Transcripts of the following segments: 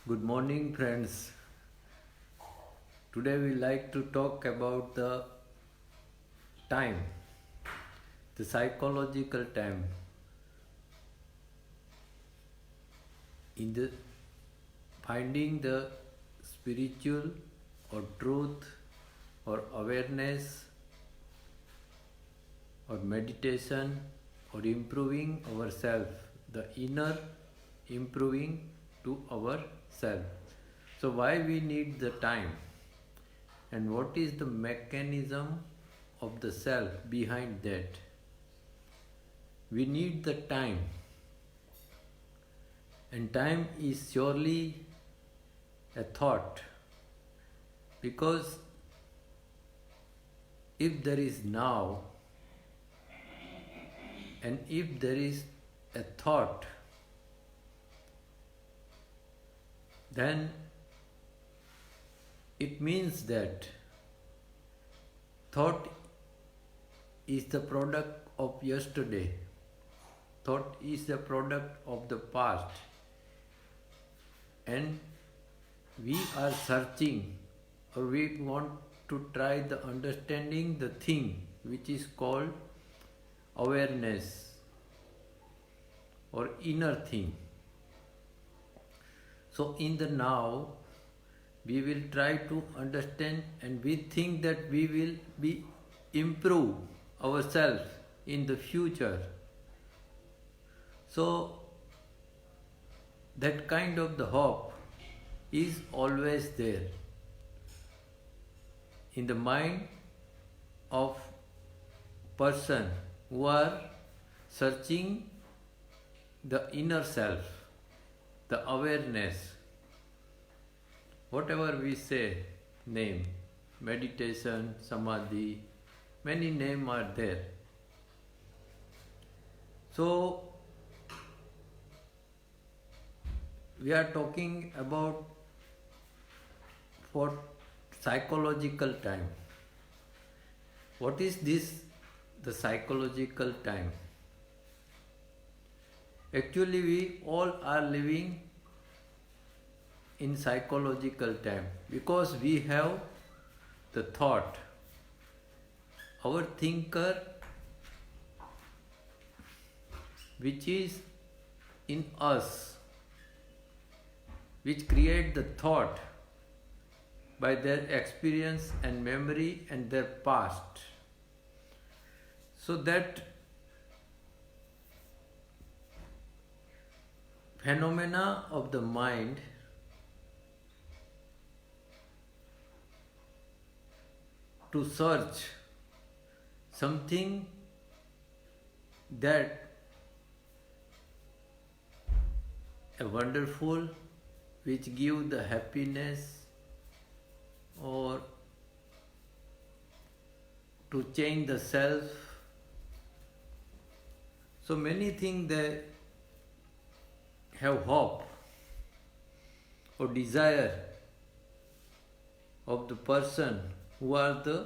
Good morning, friends. Today we like to talk about the time, the psychological time. In the finding the spiritual or truth or awareness or meditation or improving ourselves, the inner improving to ourselves. So why we need the time and what is the mechanism of the self behind that? We need the time, and time is surely a thought, because if there is now and if there is a thought, then it means that thought is the product of yesterday, thought is the product of the past, and we are searching, or we want to try the understanding the thing which is called awareness or inner thing. So in the now, we will try to understand, and we think that we will be improve ourselves in the future. So that kind of the hope is always there in the mind of person who are searching the inner self, the awareness. Whatever we say, name, meditation, samadhi, many names are there. So we are talking about for psychological time. What is this, the psychological time? Actually, we all are living in psychological time because we have the thought. Our thinker, which is in us, which create the thought by their experience and memory and their past. So that phenomena of the mind to search something that a wonderful, which give the happiness, or to change the self. So many things they have hope or desire of the person who are the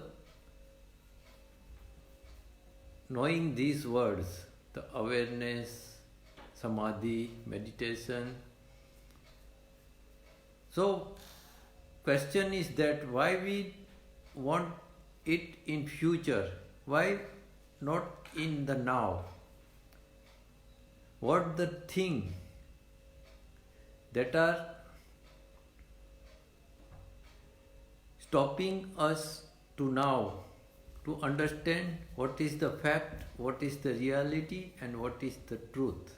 knowing these words, the awareness, samadhi, meditation. So question is that why we want it in future? Why not in the now? What the thing that are stopping us to now to understand what is the fact, what is the reality, and what is the truth?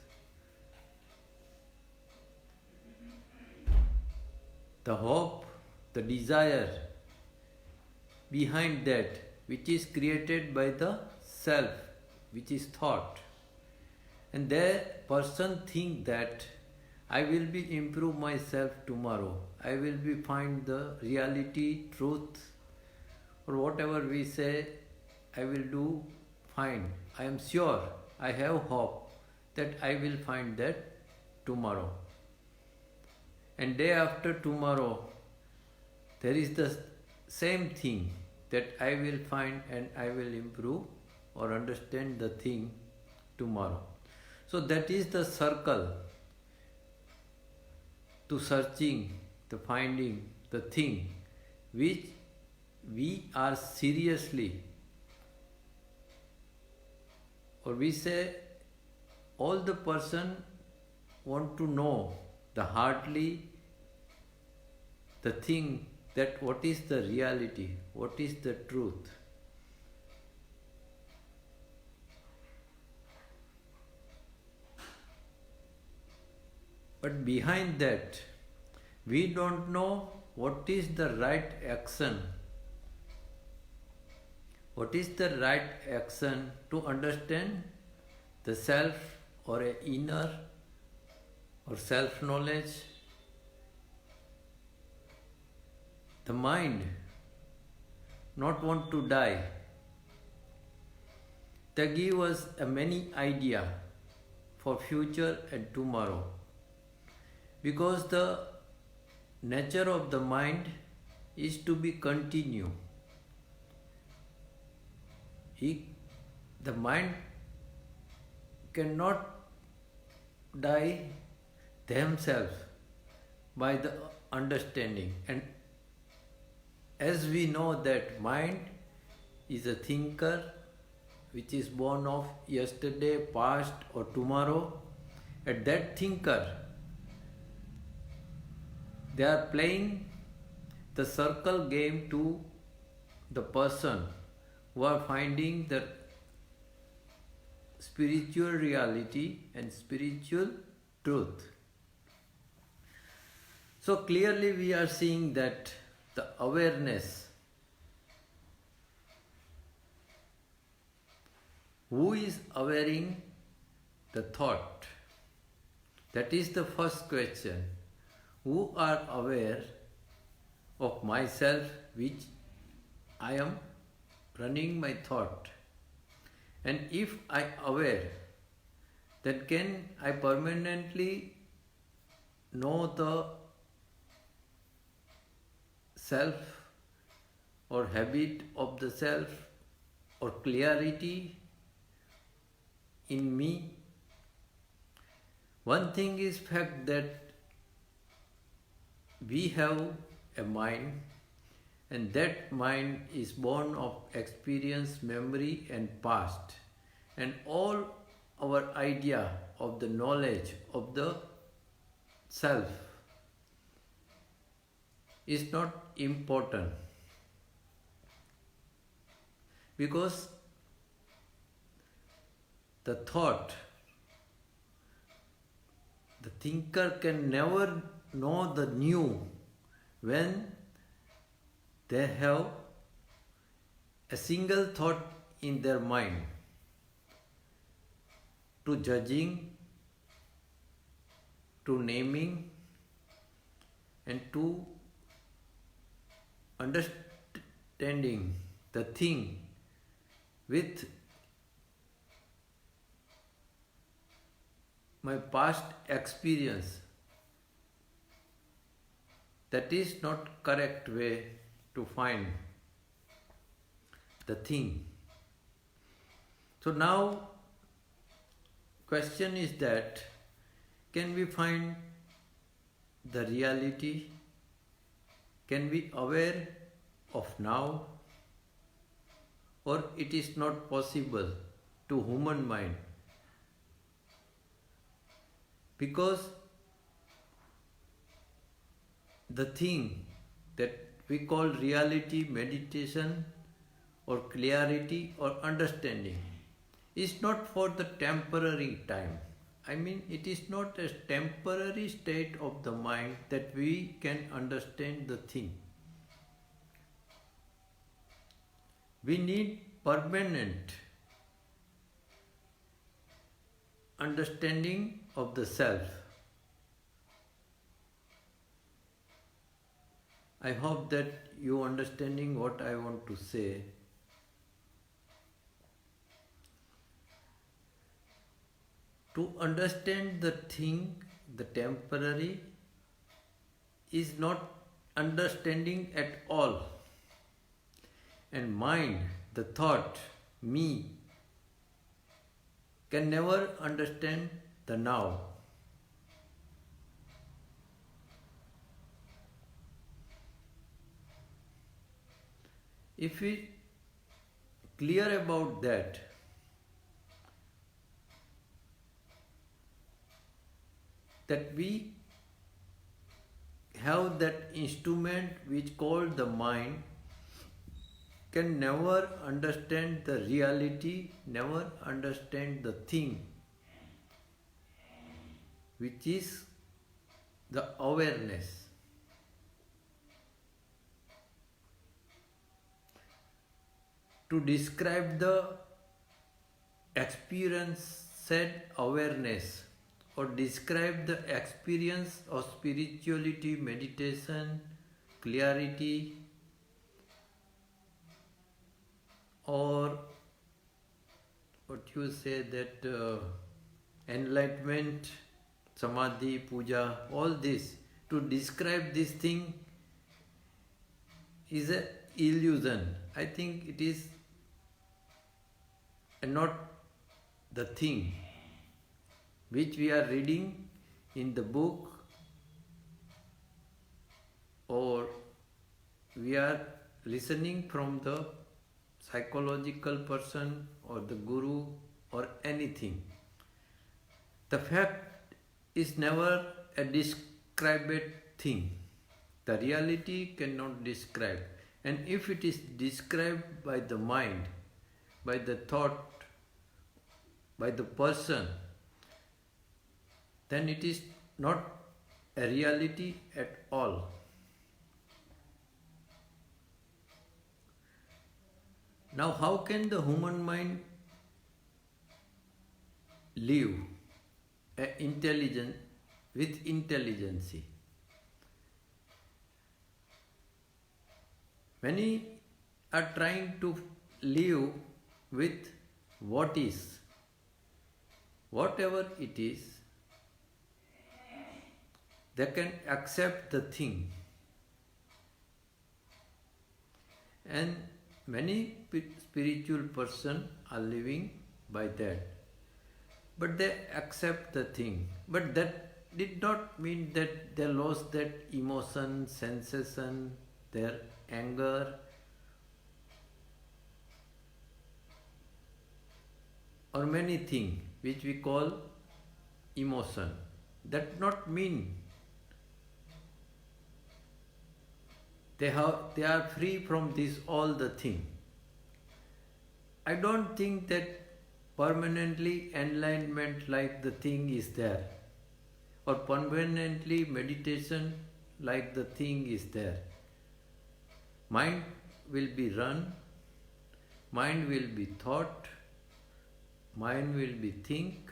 The hope, the desire behind that, which is created by the self, which is thought. And the person think that I will be improve myself tomorrow. I will be find the reality, truth, or whatever we say, I will do fine. I am sure, I have hope that I will find that tomorrow. And day after tomorrow, there is the same thing that I will find and I will improve or understand the thing tomorrow. So that is the circle to searching, to finding the thing which we are seriously, or we say all the person want to know the hardly the thing that what is the reality, what is the truth. But behind that, we don't know what is the right action. What is the right action to understand the self or a inner or self-knowledge? The mind not want to die. They give us a many idea for future and tomorrow. Because the nature of the mind is to be continue. The mind cannot die themselves by the understanding. And as we know that mind is a thinker which is born of yesterday, past or tomorrow, at that thinker they are playing the circle game to the person who are finding the spiritual reality and spiritual truth. So clearly we are seeing that the awareness, who is awareing the thought? That is the first question. Who are aware of myself which I am running my thought? And if I aware, then can I permanently know the self or habit of the self or clarity in me? One thing is fact that we have a mind, and that mind is born of experience, memory and past, and all our idea of the knowledge of the self is not important, because the thought, the thinker can never know the new when they have a single thought in their mind to judging, to naming and to understanding the thing with my past experience. That is not correct way to find the thing. So now question is that can we find the reality? Can we aware of now? Or it is not possible to human mind? Because the thing that we call reality, meditation or clarity or understanding is not for the temporary time. I mean, it is not a temporary state of the mind that we can understand the thing. We need permanent understanding of the self. I hope that you understanding what I want to say. To understand the thing, the temporary, is not understanding at all. And mind, the thought, me, can never understand the now. If we clear about that we have that instrument which called the mind, can never understand the reality, never understand the thing, which is the awareness. To describe the experienced awareness, or describe the experience of spirituality, meditation, clarity, or what you say that enlightenment, samadhi, puja, all this, to describe this thing is an illusion. I think it is not the thing which we are reading in the book, or we are listening from the psychological person or the guru or anything. The fact is never a described thing. The reality cannot describe. And if it is described by the mind, by the thought, by the person, then it is not a reality at all. Now, how can the human mind live with intelligence? Many are trying to live with what is. Whatever it is, they can accept the thing. And many spiritual persons are living by that. But they accept the thing. But that did not mean that they lost that emotion, sensation, their anger, or many things which we call emotion. That not mean they are free from this all the thing. I don't think that permanently enlightenment like the thing is there, or permanently meditation like the thing is there. Mind will be run, mind will be thought, mind will be think,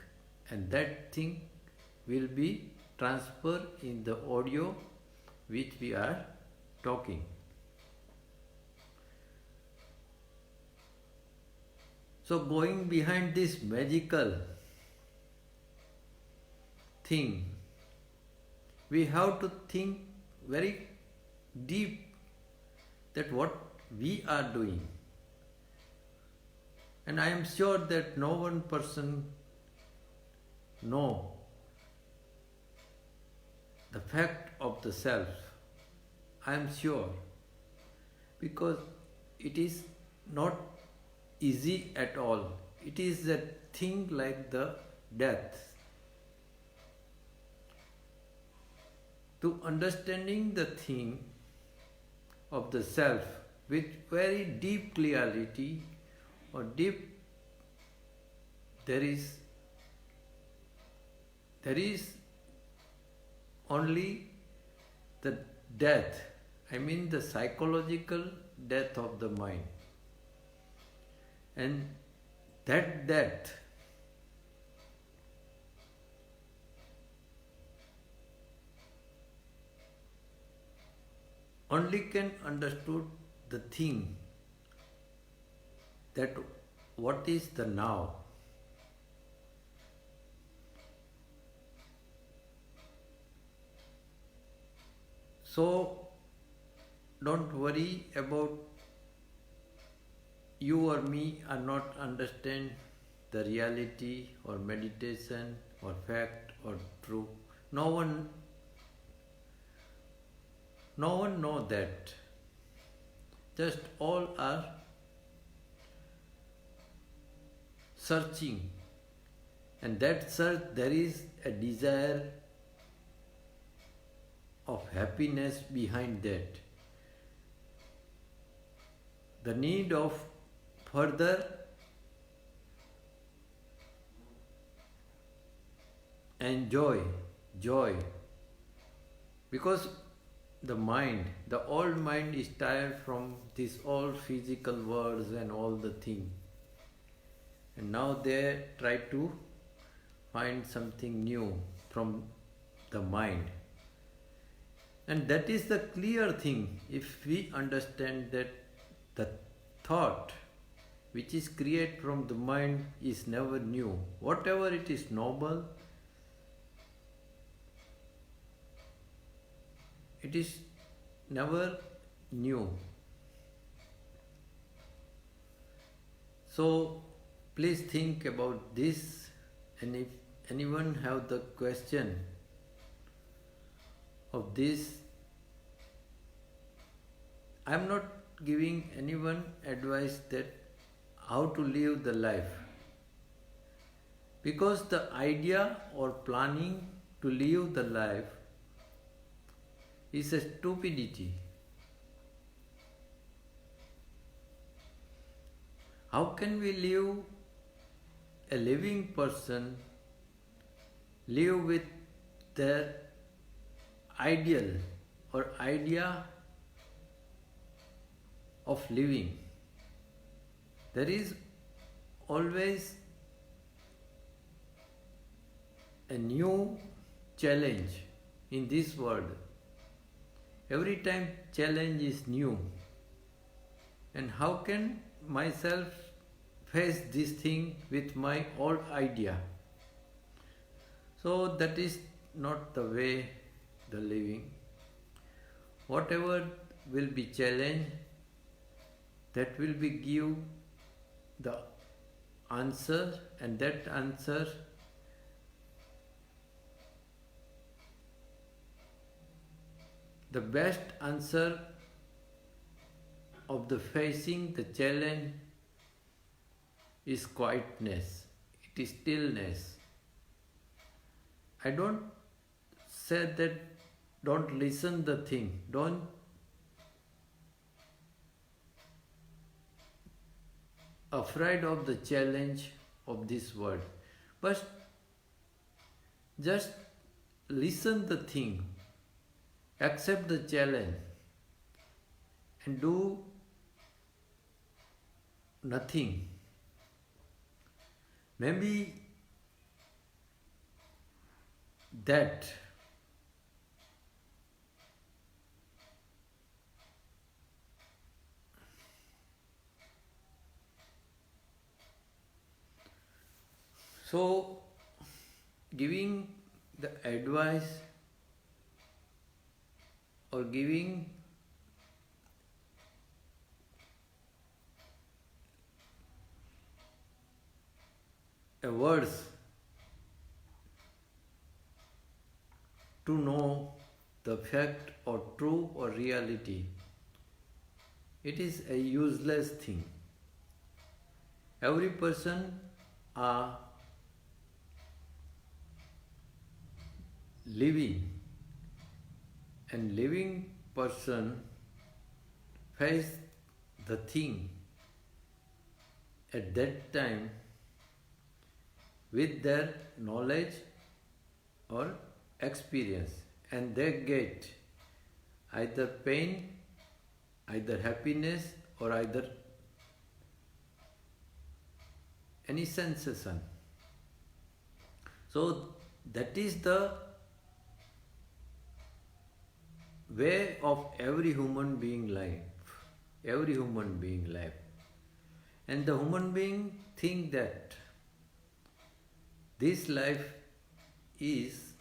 and that thing will be transferred in the audio which we are talking. So going behind this magical thing, we have to think very deep that what we are doing. And I am sure that no one person know the fact of the self. I am sure, because it is not easy at all. It is a thing like the death. To understanding the thing of the self with very deep clarity, or deep, there is only the death. I mean the psychological death of the mind. And that death only can understood the thing that what is the now. So don't worry about you or me are not understand the reality or meditation or fact or truth. No one know that. just all are searching, and that search there is a desire of happiness behind that. The need of further enjoy, joy, because the old mind is tired from this all physical worlds and all the thing, and now they try to find something new from the mind. And that is the clear thing. If we understand that the thought which is created from the mind is never new, whatever it is noble, it is never new. So please think about this, and if anyone have the question of this, I am not giving anyone advice that how to live the life, because the idea or planning to live the life is a stupidity. How can we live, a living person live with their ideal or idea of living? There is always a new challenge in this world. Every time challenge is new. And how can myself face this thing with my old idea? So that is not the way the living. Whatever will be challenged, that will be give the answer, and that answer the best answer of the facing the challenge is quietness, it is stillness. I don't say that don't listen the thing, don't afraid of the challenge of this world, but just listen the thing, accept the challenge, and do nothing. Maybe that so giving the advice or giving a words to know the fact or true or reality, it is a useless thing. Every person are living, and living person face the thing at that time with their knowledge or experience, and they get either pain, either happiness, or either any sensation. So that is the way of every human being life, every human being life. And the human being think that this life is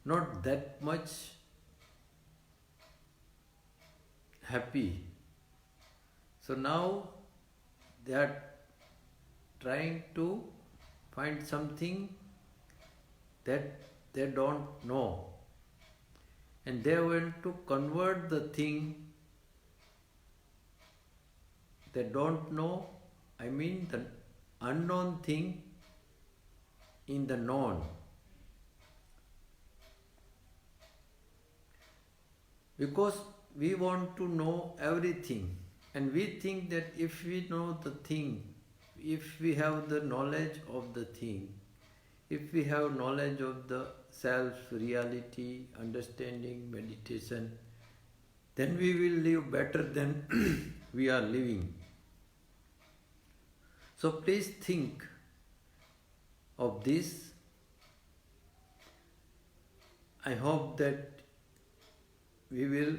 not that much happy. So now they are trying to find something that they don't know, and they want to convert the thing They don't know, I mean the unknown thing in the known. Because we want to know everything, and we think that if we know the thing, if we have the knowledge of the thing, if we have knowledge of the self, reality, understanding, meditation, then we will live better than we are living. So please think of this. I hope that we will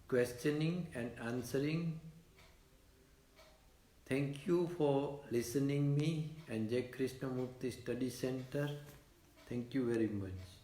questioning and answering. Thank you for listening me and J. Krishnamurti Study Center. Thank you very much.